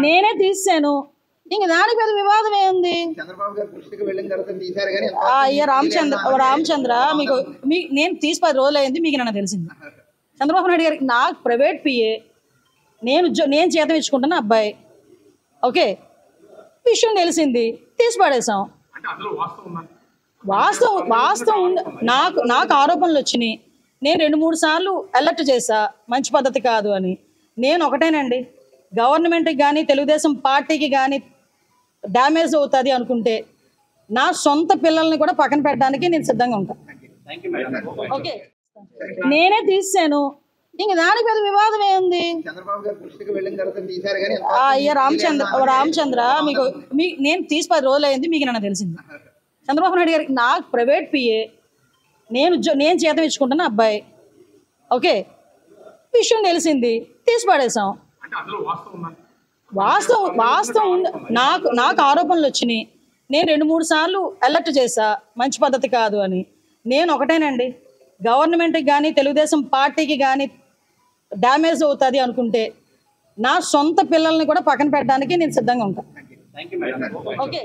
నేనే తీసాను. ఇంక దానికి పెద్ద వివాదం ఏముంది? అయ్యా రామచంద్ర మీకు నేను తీసి 10 రోజులు అయింది, మీకు నన్ను తెలిసింది. చంద్రబాబు నాయుడు గారికి నాకు ప్రైవేట్ పిఏ, నేను జీతం ఇచ్చుకుంటున్న అబ్బాయి. ఓకే, విషయం తెలిసింది, తీసి పడేసాం. వాస్తవం నాకు ఆరోపణలు వచ్చినాయి. నేను 2-3 సార్లు అలర్ట్ చేశా, మంచి పద్ధతి కాదు అని. నేను ఒకటేనండి, గవర్నమెంట్కి కానీ తెలుగుదేశం పార్టీకి కానీ డ్యామేజ్ అవుతుంది అనుకుంటే నా సొంత పిల్లల్ని కూడా పక్కన పెట్టడానికి నేను సిద్ధంగా ఉంటాను. ఓకే, నేనే తీసాను. ఇంక దానికి పెద్ద వివాదం ఏముంది? అయ్యా రామచంద్ర మీకు నేను తీసి 10 రోజులు అయింది, మీకు నన్ను తెలిసింది. చంద్రబాబు నాయుడు గారికి నాకు ప్రైవేట్ పిఏ, నేను జీతం ఇచ్చుకుంటున్న అబ్బాయి. ఓకే, విషయం తెలిసింది, తీసి పడేసాం. వాస్తవం నాకు ఆరోపణలు వచ్చినాయి. నేను 2-3 సార్లు అలర్ట్ చేశా, మంచి పద్ధతి కాదు అని. నేను ఒకటేనండి, గవర్నమెంట్కి కానీ తెలుగుదేశం పార్టీకి కానీ డ్యామేజ్ అవుతుంది అనుకుంటే నా సొంత పిల్లల్ని కూడా పక్కన పెట్టడానికి నేను సిద్ధంగా ఉంటాను. ఓకే.